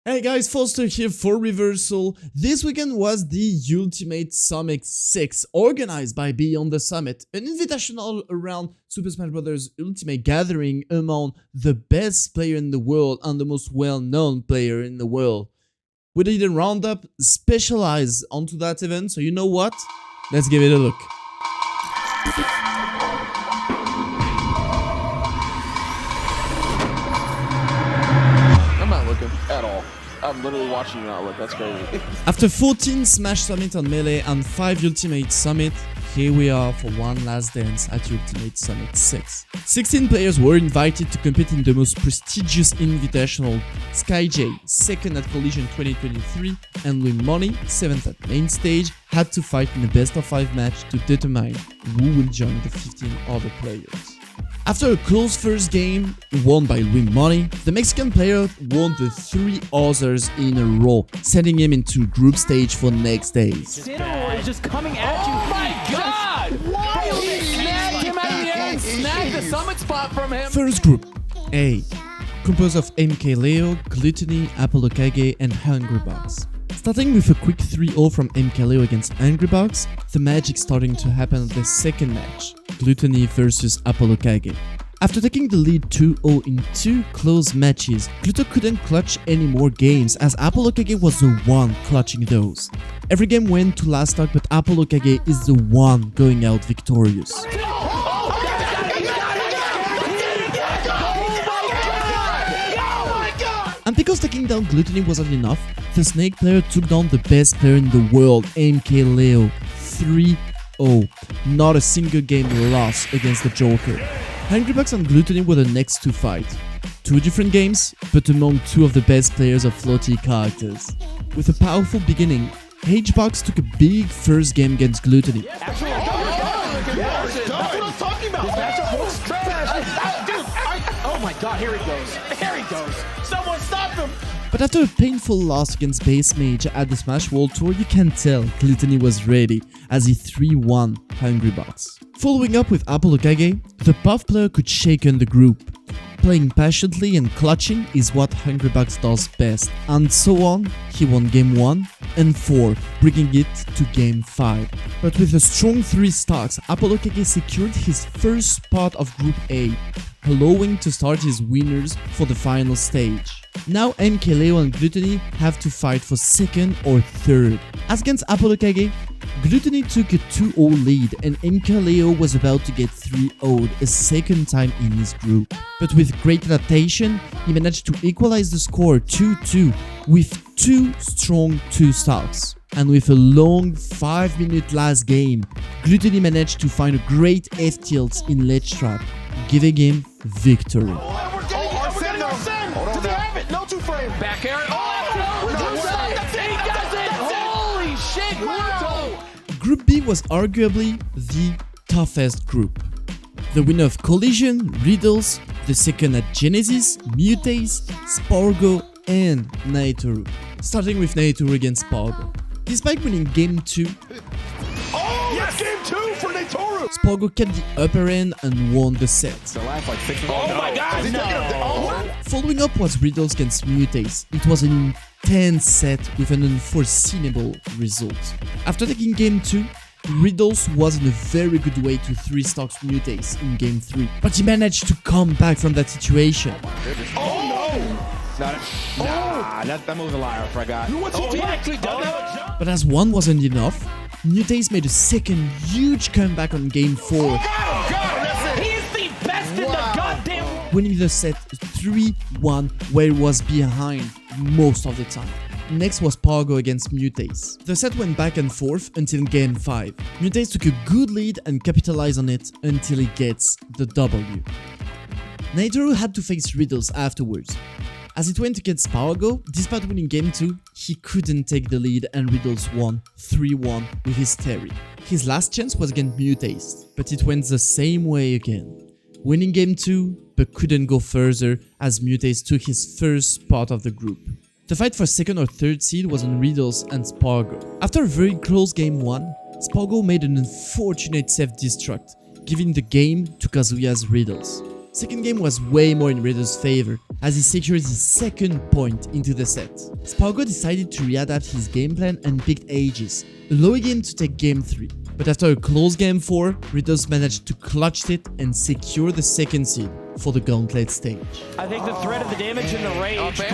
Hey guys, Fauster here for Reversal. This weekend was the Ultimate Summit 6, organized by Beyond the Summit, an invitational around Super Smash Bros. Ultimate gathering among the best player in the world and the most well-known player in the world. We did a roundup specialized onto that event, so you know what? Let's give it a look. I'm not looking at all. I'm literally watching you not look. That's crazy. After 14 Smash Summit on Melee and 5 Ultimate Summit, here we are for one last dance at Ultimate Summit 6. 16 players were invited to compete in the most prestigious invitational. SkyJ, 2nd at Collision 2023, and Win Money, 7th at Main Stage, had to fight in a best of 5 match to determine who will join the 15 other players. After a close first game, won by Win Money, the Mexican player won the 3 others in a row, sending him into group stage for next days. Citadel is just coming at you. Oh my god! Why did they snag him out of the air and snag the summit spot from him? First group, A, composed of MK Leo, Gluttony, Apollo Kage, and Hungrybox. Starting with a quick 3-0 from MK Leo against Hungrybox, the magic starting to happen in the second match, Gluttony versus Apollo Kage. After taking the lead 2-0 in 2 close matches, Gluto couldn't clutch any more games as Apollo Kage was the one clutching those. Every game went to last stock, but Apollo Kage is the one going out victorious. And because taking down Gluttony wasn't enough, the Snake player took down the best player in the world, MK Leo, 3-0. Not a single game lost against the Joker. Hungrybox and Gluttony were the next to fight. 2 different games, but among 2 of the best players of floaty characters. With a powerful beginning, Hbox took a big first game against Gluttony. That's what I'm talking about. This matchup looks trash. Dude, oh my god, here he goes. Here he goes. Someone stop him. But after a painful loss against Base Mage at the Smash World Tour, you can tell Gluttony was ready as he 3-1 Hungrybox. Following up with Apollo Kage, the buff player could shake on the group. Playing patiently and clutching is what Hungrybox does best, and so on, he won game 1 and 4, bringing it to game 5. But with a strong 3 stocks, Apollo Kage secured his first spot of Group A, allowing to start his winners for the final stage. Now MK Leo and Gluttony have to fight for 2nd or 3rd. As against Apollo Kage, Gluttony took a 2-0 lead and MK Leo was about to get 3-0'd a second time in his group. But with great adaptation, he managed to equalize the score 2-2 with 2 strong 2 stocks. And with a long 5-minute last game, Gluttony managed to find a great F-tilt in ledge trap, giving him victory. Back air. Oh, he does it! Holy shit, Gluto! Group B was arguably the toughest group. The winner of Collision, Riddles, the second at Genesis, Mutace, Spargo, and Naitoru. Starting with Naitoru against Spargo. Despite winning game 2, Yes, game 2 for Naitoru. Spargo kept the upper end and won the set. The last like 6 Oh my god, no! Following up was Riddles against Mutace. It was an intense set with an unforeseeable result. After taking game 2, Riddles was in a very good way to 3 stocks Mutace in game 3, but he managed to come back from that situation. That move's a liar, I forgot. He actually does have a jump. But as one wasn't enough, Mutace made a second huge comeback on game 4, He's the best in the goddamn. winning the set 3-1 where it was behind most of the time. Next was Spargo against Mutace. The set went back and forth until game 5. Mutace took a good lead and capitalized on it until he gets the W. Naitoru had to face Riddles afterwards. As it went against Spargo, despite winning game 2, he couldn't take the lead and Riddles won 3-1 with his Terry. His last chance was against Mutace, but it went the same way again. Winning game 2, but couldn't go further as Mutace took his first spot of the group. The fight for 2nd or 3rd seed was on Riddles and Spargo. After a very close game 1, Spargo made an unfortunate self-destruct, giving the game to Kazuya's Riddles. Second game was way more in Riddles' favor, as he secures his second point into the set. Spargo decided to readapt his game plan and picked Aegis, allowing him to take game 3. But after a close game 4, Ritos managed to clutch it and secure the second seed for the Gauntlet stage. I think the threat of the damage and the rage, but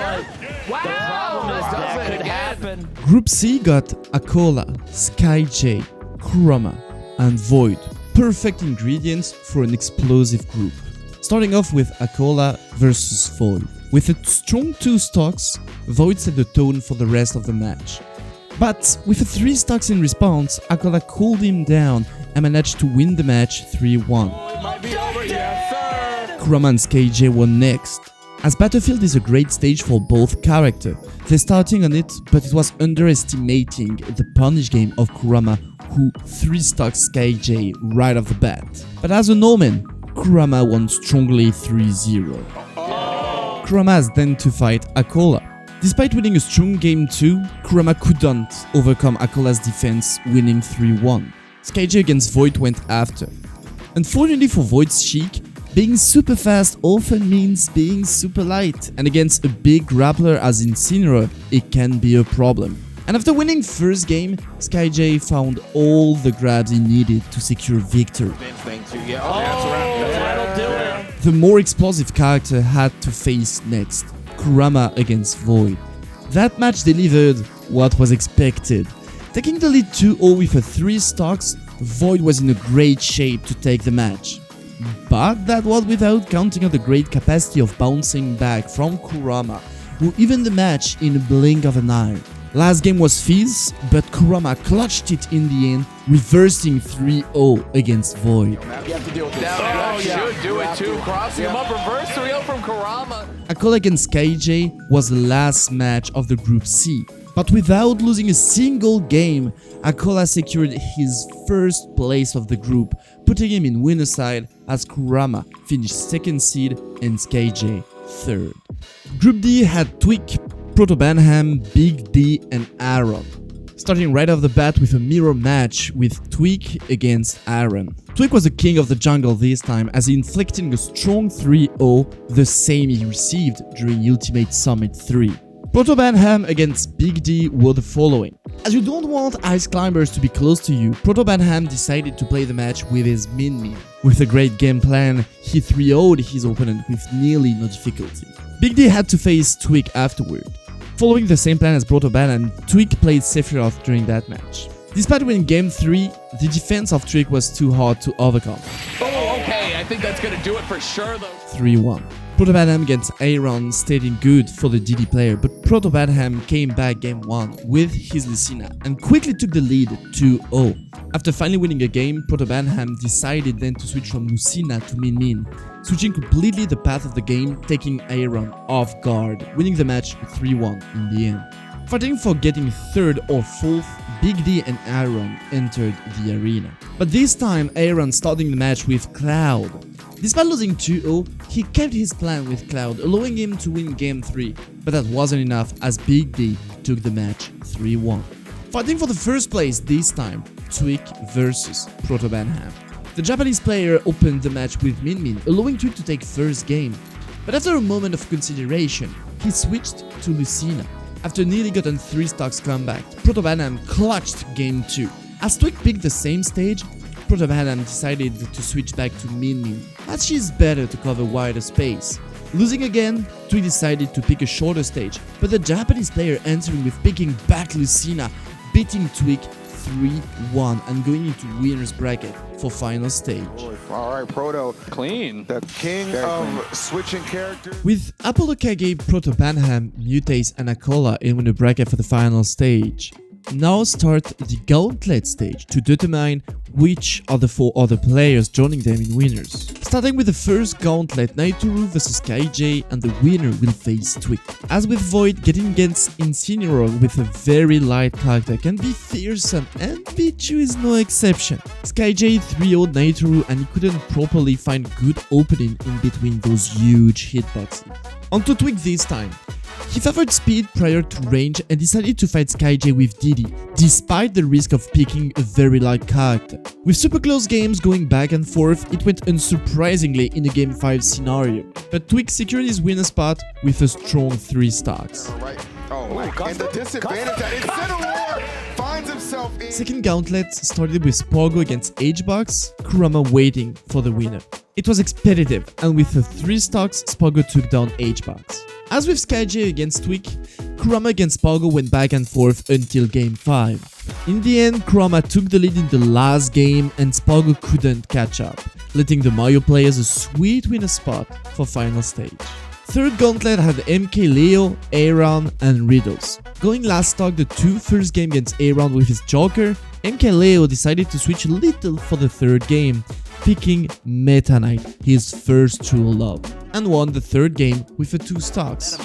Wow! the problem is Does that it could again. happen. Group C got Akola, SkyJ, Kurama, and Void. Perfect ingredients for an explosive group. Starting off with Akola versus Void. With a strong 2 stocks, Void set the tone for the rest of the match. But with a 3 stocks in response, Akola cooled him down and managed to win the match 3-1. It might be over, yes, sir. Kurama and SkyJ were next. As Battlefield is a great stage for both characters, they're starting on it, but it was underestimating the punish game of Kurama, who 3-stocked SkyJ right off the bat. But as a Norman, Kurama won strongly 3-0. Kurama has then to fight Akola. Despite winning a strong game 2, Kurama couldn't overcome Akola's defense, winning 3-1. SkyJ against Void went after. Unfortunately for Void's Sheik, being super fast often means being super light, and against a big grappler as Incineroar, it can be a problem. And after winning first game, SkyJ found all the grabs he needed to secure victory. That'll do it. The more explosive character had to face next, Kurama against Void. That match delivered what was expected. Taking the lead 2-0 with a 3 stocks, Void was in a great shape to take the match. But that was without counting on the great capacity of bouncing back from Kurama, who evened the match in a blink of an eye. Last game was fierce, but Kurama clutched it in the end, reversing 3-0 against Void. You have to deal with this. That should do it too. Crossing him up, reverse 3-0 from Kurama. Akola against SkyJ was the last match of the Group C. But without losing a single game, Akola secured his first place of the group, putting him in winner side as Kurama finished second seed and SkyJ third. Group D had Twig, Proto Banham, Big D and Aaron. Starting right off the bat with a mirror match with Twig against Aaron. Twig was the king of the jungle this time as he inflicted a strong 3-0, the same he received during Ultimate Summit 3. Proto Banham against Big D were the following. As you don't want ice climbers to be close to you, Proto Banham decided to play the match with his Min. With a great game plan, he 3-0'd his opponent with nearly no difficulty. Big D had to face Twig afterward. Following the same plan as Proto Banham, Twig played Sephiroth during that match. Despite winning game 3, the defense of Twig was too hard to overcome. Oh, okay. I think that's going to do it for sure, though. 3-1. Proto Banham against Aaron stayed in good for the DD player, but Proto Banham came back game 1 with his Lucina and quickly took the lead 2-0. After finally winning a game, Proto Banham decided then to switch from Lucina to Min, switching completely the path of the game, taking Aaron off guard, winning the match 3-1 in the end. Fighting for getting 3rd or 4th, Big D and Aaron entered the arena. But this time, Aaron starting the match with Cloud. Despite losing 2-0, he kept his plan with Cloud, allowing him to win game 3, but that wasn't enough as Big D took the match 3-1. Fighting for the first place this time, Twig versus Proto Banham. The Japanese player opened the match with Min, allowing Twig to take first game, but after a moment of consideration, he switched to Lucina. After nearly gotten 3 stocks comeback, Proto Banham clutched game 2. As Twig picked the same stage, Proto Banham decided to switch back to Min, as she's better to cover wider space. Losing again, Twig decided to pick a shorter stage, but the Japanese player answering with picking back Lucina, beating Twig 3-1 and going into winner's bracket for final stage. All right, Proto, Clean. the king of switching characters. With Apollo Kage, Proto Banham, Mutace and Akola in winner bracket for the final stage. Now start the Gauntlet stage to determine which are the 4 other players joining them in winners. Starting with the first Gauntlet, Naituru vs SkyJ, and the winner will face Twig. As with Void, getting against Incineroar with a very light character can be fearsome, and Pichu is no exception. SkyJ 3-0'd Naituru and he couldn't properly find good opening in between those huge hitboxes. Onto Twig this time. He favored speed prior to range and decided to fight SkyJ with Diddy, despite the risk of picking a very light character. With super close games going back and forth, it went unsurprisingly in a Game 5 scenario, but Twig secured his winner spot with a strong 3 stocks. And the disadvantage that Incineroar finds himself in. Second gauntlet started with Spargo against HBox, Kurama waiting for the winner. It was expeditive, and with the 3 stocks, Spargo took down HBox. As with SkyJ against Twig, Kurama against Spargo went back and forth until Game 5. In the end, Kurama took the lead in the last game and Spargo couldn't catch up, letting the Mario players a sweet winner spot for final stage. Third gauntlet had MK Leo, Aaron, and Riddles. Going last stock the 2 first game against Aaron with his Joker, MK Leo decided to switch a little for the third game, picking Meta Knight, his first true love, and won the third game with the 2 stocks.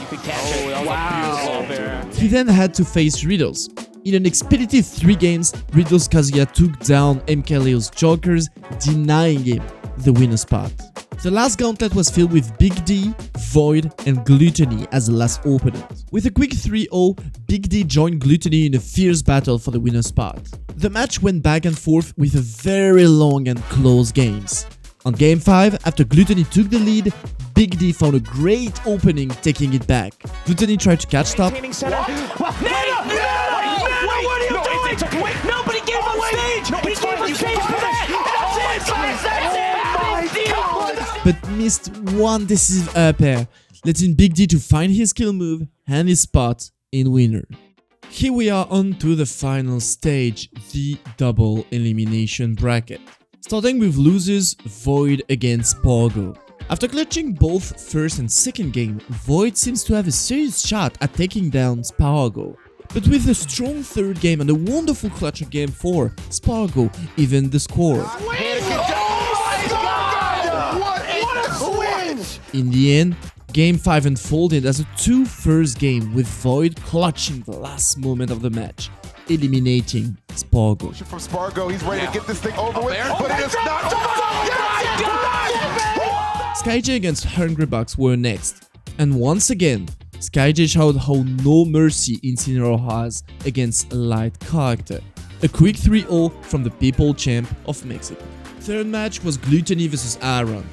He then had to face Riddles. In an expeditive 3 games, Riddles Kazuya took down MK Leo's Jokers, denying him the winner spot. The last gauntlet was filled with Big D, Void, and Gluttony as the last opponent. With a quick 3-0, Big D joined Gluttony in a fierce battle for the winner spot. The match went back and forth with a very long and close games. On Game 5, after Gluttony took the lead, Big D found a great opening, taking it back. Gluttony tried to catch top, Nobody gave him stage! He gave him stage for that! That's it! but missed one decisive up air, letting Big D to find his kill move and his spot in winner. Here we are on to the final stage, the double elimination bracket. Starting with losers, Void against Spargo. After clutching both first and second game, Void seems to have a serious shot at taking down Spargo. But with a strong third game and a wonderful clutch at game 4, Spargo evened the score. In the end, Game 5 unfolded as a 2 first game with Void clutching the last moment of the match, eliminating Spargo. From Spargo, he's ready to get this thing over with, but it is not. SkyJ against Hungrybox were next, and once again, SkyJ showed how no mercy Incineroar has against a light character. A quick 3-0 from the People Champ of Mexico. Third match was Gluttony vs Aaron.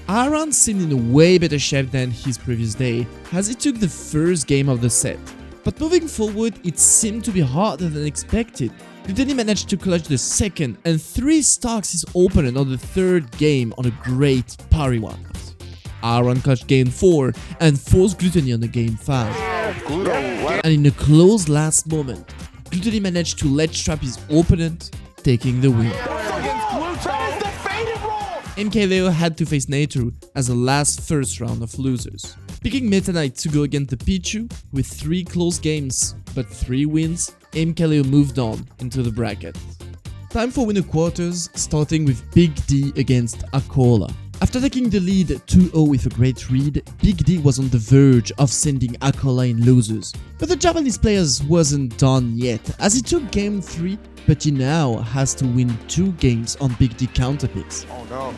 Aaron seemed in a way better shape than his previous day, as he took the first game of the set. But moving forward, it seemed to be harder than expected. Gluttony managed to clutch the second and 3 stocks his opponent on the third game on a great parry one. Aaron clutched game 4 and forced Gluttony on the game 5. And in a close last moment, Gluttony managed to ledge trap his opponent, taking the win. MK Leo had to face Nature as the last first round of losers. Picking Meta Knight to go against the Pichu with 3 close games but 3 wins, MK Leo moved on into the bracket. Time for winner quarters, starting with Big D against Akola. After taking the lead 2-0 with a great read, Big D was on the verge of sending Akola in losers. But the Japanese players wasn't done yet, as he took game 3, but he now has to win 2 games on Big D counterpicks. Oh no.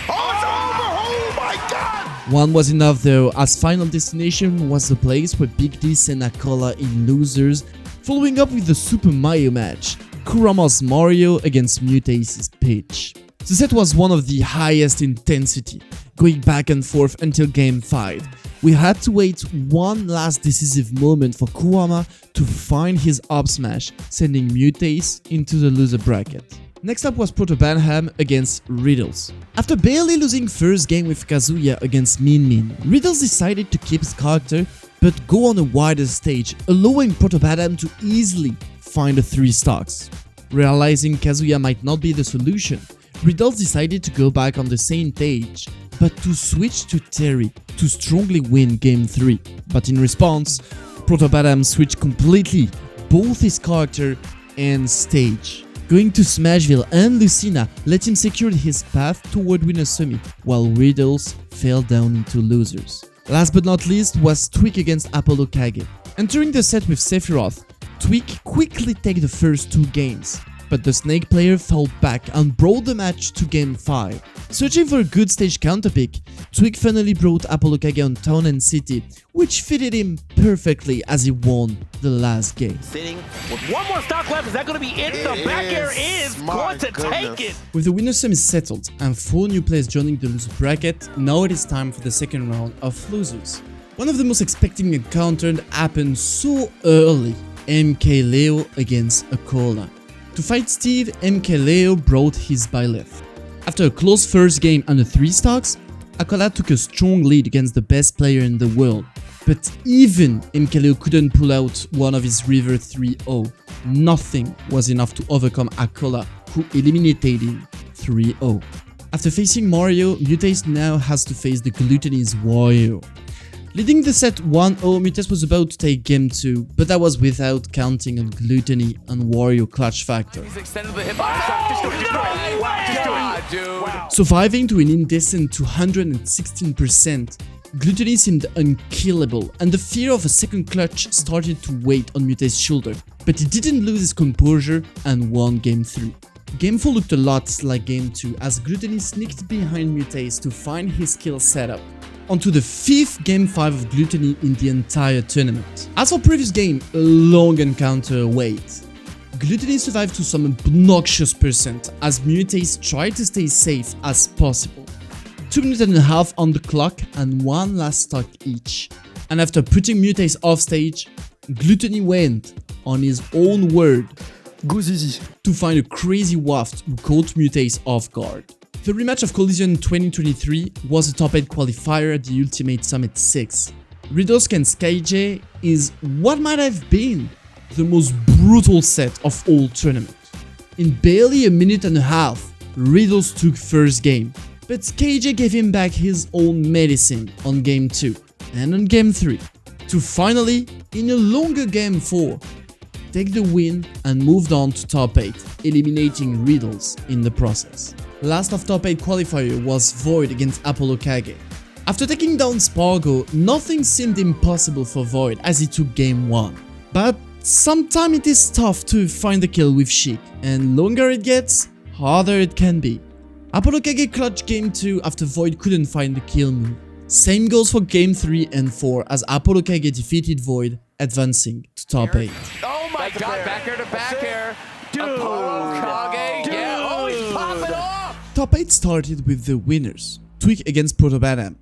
Oh, it's over! Oh my god! One was enough though, as final destination was the place where Big D sent Akola in losers, following up with the Super Mario match, Kurama's Mario against Mutace's Peach. The set was one of the highest intensity, going back and forth until game 5. We had to wait one last decisive moment for Kurama to find his up smash, sending Mutace into the loser bracket. Next up was Proto Banham against Riddles. After barely losing first game with Kazuya against Min Min, Riddles decided to keep his character but go on a wider stage, allowing Proto Banham to easily find the 3 stocks. Realizing Kazuya might not be the solution, Riddles decided to go back on the same stage, but to switch to Terry to strongly win game 3. But in response, Proto Banham switched completely both his character and stage. Going to Smashville and Lucina let him secure his path toward winner semi, while Riddles fell down into losers. Last but not least was Twig against Apollo Kage. Entering the set with Sephiroth, Twig quickly takes the first 2 games. but the Snake player fought back and brought the match to game 5. Searching for a good stage counterpick, Twig finally brought Apollo Kage on Town and City, which fitted him perfectly as he won the last game. Sitting with one more stock left. Is that going to be it? The back air is going to take it. With the winner semi settled and 4 new players joining the loser bracket, now it is time for the second round of losers. One of the most expected encounters happened so early. MK Leo against Akola. To fight Steve, MK Leo brought his byleth. After a close first game and a 3 stocks, Akola took a strong lead against the best player in the world. But even MK Leo couldn't pull out one of his River 3-0. Nothing was enough to overcome Akola, who eliminated him 3-0. After facing Mario, Mutace now has to face the gluttonous Wario. Leading the set 1-0, Mutace was about to take game 2, but that was without counting on Gluttony and Wario clutch factor. He's extended the hitbox. Surviving to an indecent 216%, Gluttony seemed unkillable, and the fear of a second clutch started to weigh on Mutace's shoulder, but he didn't lose his composure and won game 3. Game 4 looked a lot like game 2 as Gluttony sneaked behind Mutace to find his kill setup. Onto the 5th game 5 of Gluttony in the entire tournament. As for previous game, a long encounter awaits. Gluttony survived to some obnoxious percent as Mutace tried to stay safe as possible. 2 minutes and a half on the clock and 1 last stock each. And after putting Mutace off stage, Gluttony went, on his own word, Go Zizi. to find a crazy waft who caught Mutace off guard. The rematch of Collision 2023 was a top 8 qualifier at the Ultimate Summit 6. Riddles against KJ is what might have been the most brutal set of all tournament. In barely a minute and a half, Riddles took first game, but KJ gave him back his own medicine on game 2 and on game 3, to finally, in a longer game 4, take the win and moved on to top 8, eliminating Riddles in the process. Last of top 8 qualifier was Void against Apollo Kage. After taking down Spargo, nothing seemed impossible for Void as he took game 1. But sometimes it is tough to find the kill with Sheik, and longer it gets, harder it can be. Apollo Kage clutched game 2 after Void couldn't find the kill move. Same goes for game 3 and 4 as Apollo Kage defeated Void, advancing to top 8. Oh my god, back air to back air. Apollo Kage. Yeah, oh, he's popping off. Top 8 started with the winners, Twig against Protobanam,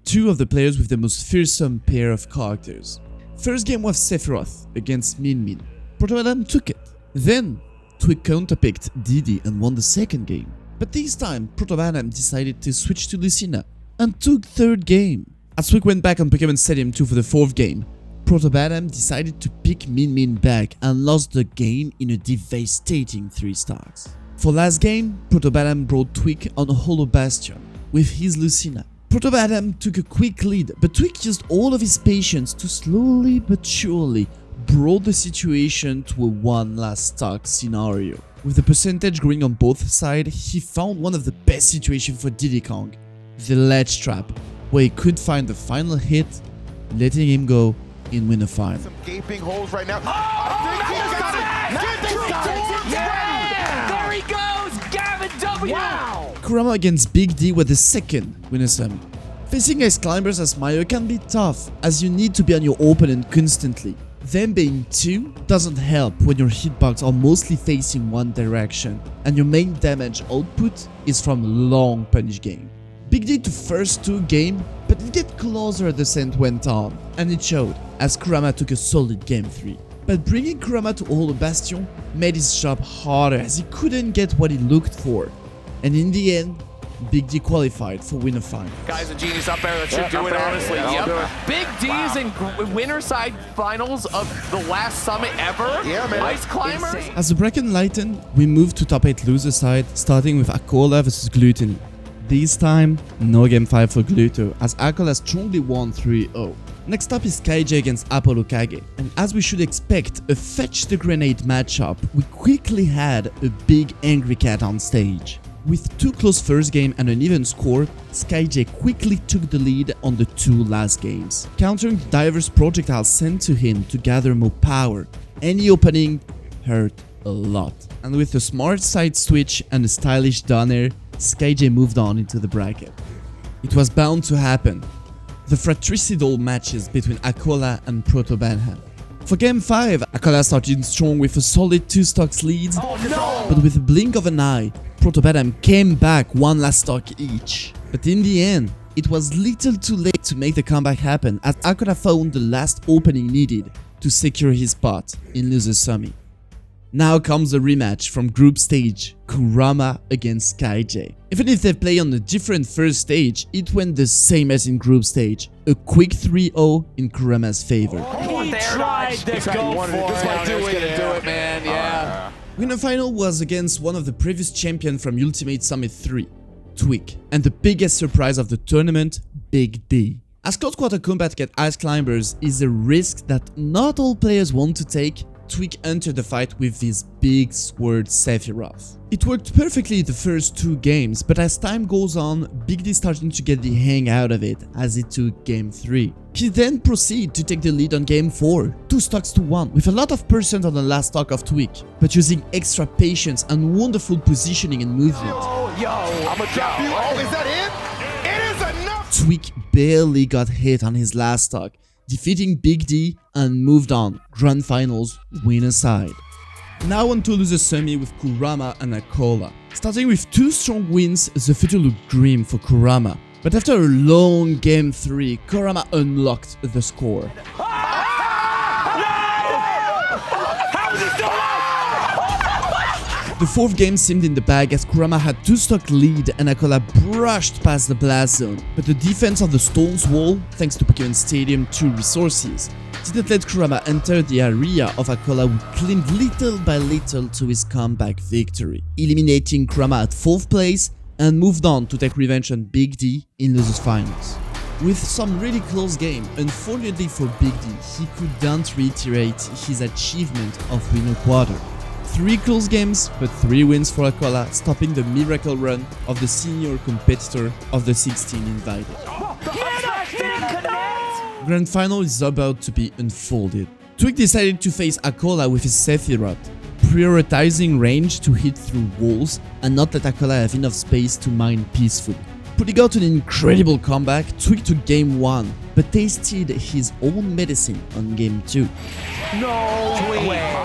2 of the players with the most fearsome pair of characters. First game was Sephiroth against Min Min. Protobanam took it. Then, Twig counterpicked Didi and won the second game. But this time, Protobanam decided to switch to Lucina and took third game. As Twig went back on Pokemon Stadium 2 for the fourth game, Protobanam decided to pick Min Min back and lost the game in a devastating 3 stocks. For last game, Protobanam brought Twig on a Hollow Bastion with his Lucina. Protobanam took a quick lead, but Twig used all of his patience to slowly but surely brought the situation to a one last stock scenario. With the percentage growing on both sides, he found one of the best situations for Diddy Kong, the ledge trap, where he could find the final hit, letting him go in winner final. Some gaping holes right now. There he goes, Gavin W. Wow. Kurama against Big D were the second winner semi. Facing ice climbers as Mario can be tough, as you need to be on your opponent constantly. Them being 2 doesn't help when your hitbox are mostly facing one direction, and your main damage output is from long punish game. Big D to first 2 game, but it get closer as the scent went on, and it showed, as Kurama took a solid game 3. But bringing Kurama to Hollow Bastion made his job harder as he couldn't get what he looked for. And in the end, Big D qualified for winner final. Guys, a genius up there that should do it, honestly. Yep. Big D is in winner side finals of the last summit ever. Yeah, man. Ice climbers. Insane. As the bracket lightened, we moved to top 8 loser side, starting with Akola vs Gluttony. This time, no game 5 for Gluto, as Akola strongly won 3-0. Next up is KJ against Apollo Kage, and as we should expect a fetch the grenade matchup, we quickly had a big angry cat on stage. With 2 close first game and an even score, SkyJ quickly took the lead on the 2 last games, countering the diverse projectiles sent to him to gather more power. Any opening hurt a lot. And with a smart side switch and a stylish down air, SkyJ moved on into the bracket. It was bound to happen. The fratricidal matches between Akola and Proto Banham. For Game 5, Akola started strong with a solid 2 stocks lead, but with a blink of an eye, Proto Banham came back 1 last stock each. But in the end, it was little too late to make the comeback happen as Akola found the last opening needed to secure his spot in Losers Semi. Now comes the rematch from group stage, Kurama against SkyJ. Even if they play on a different first stage, it went the same as in group stage, a quick 3-0 in Kurama's favor. He tried to go for it, man, yeah. Winner final was against one of the previous champions from Ultimate Summit 3, Twig, and the biggest surprise of the tournament, Big D. As close quarter combat against Ice Climbers is a risk that not all players want to take, Twig entered the fight with his big sword Sephiroth. It worked perfectly the first 2 games, but as time goes on, Big D starting to get the hang out of it as it took Game 3. He then proceeded to take the lead on Game 4, 2 stocks to 1, with a lot of percent on the last stock of Twig, but using extra patience and wonderful positioning and movement. I'ma drop you. Oh, is that it? It is enough! Twig barely got hit on his last stock, defeating Big D and moved on, Grand Finals winner side. Now on to Losers Semi with Kurama and Akola. Starting with 2 strong wins, the future looked grim for Kurama. But after a long Game 3, Kurama unlocked the score. The 4th game seemed in the bag as Kurama had 2 stock lead and Akola brushed past the blast zone, but the defense of the Stones wall, thanks to Pokemon Stadium 2 resources, didn't let Kurama enter the area of Akola, who climbed little by little to his comeback victory, eliminating Kurama at 4th place and moved on to take revenge on Big D in Losers Finals. With some really close game, unfortunately for Big D, he couldn't reiterate his achievement of winner quarter. 3 close games, but 3 wins for Akola, stopping the miracle run of the senior competitor of the 16 invited. Grand Final is about to be unfolded. Twig decided to face Akola with his Sephiroth, prioritizing range to hit through walls and not let Akola have enough space to mine peacefully. Putting out an incredible comeback, Twig took Game 1, but tasted his own medicine on Game 2. No way.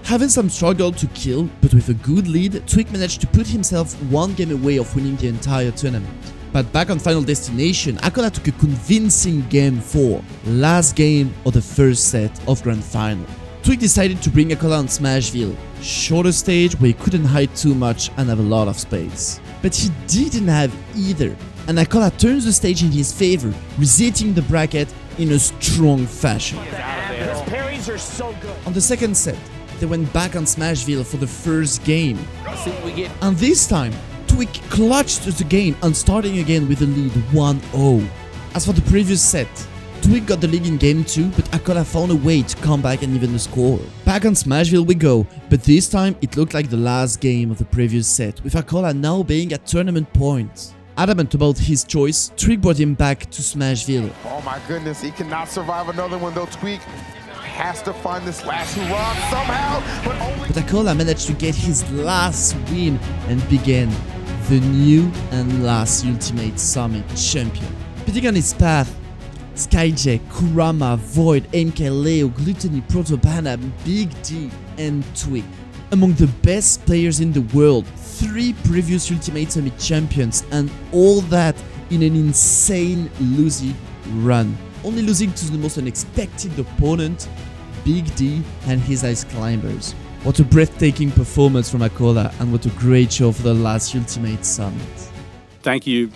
Having some struggle to kill, but with a good lead, Twig managed to put himself 1 game away of winning the entire tournament. But back on Final Destination, Akola took a convincing Game 4, last game of the first set of Grand Final. Twig decided to bring Akola on Smashville, shorter stage where he couldn't hide too much and have a lot of space. But he didn't have either, and Akola turns the stage in his favor, resetting the bracket in a strong fashion. His parries are so good. On the second set, they went back on Smashville for the first game. And this time, Twig clutched the game and starting again with the lead 1-0. As for the previous set, Twig got the lead in Game 2, but Akola found a way to come back and even the score. Back on Smashville we go, but this time it looked like the last game of the previous set, with Akola now being at tournament points. Adamant about his choice, Twig brought him back to Smashville. Oh my goodness, he cannot survive another one though. Twig has to find this last hurrah somehow, But Akola managed to get his last win and began the new and last Ultimate Summit champion. Putting on his path, SkyJ, Kurama, Void, MK Leo, Gluttony, Proto Banham, Big D, and Twig. Among the best players in the world, 3 previous Ultimate Summit champions, and all that in an insane losing run. Only losing to the most unexpected opponent, Big D and his Ice Climbers. What a breathtaking performance from Akola, and what a great show for the last Ultimate Summit. Thank you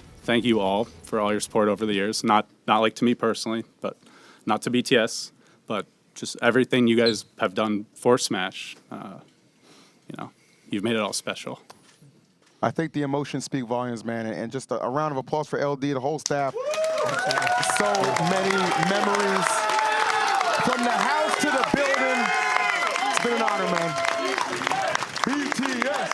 all for all your support over the years. Not like to me personally, but not to BTS, but just everything you guys have done for Smash. You've made it all special. I think the emotions speak volumes, man, and just a round of applause for LD, the whole staff. So many memories from the house to the building. It's been an honor, man. BTS.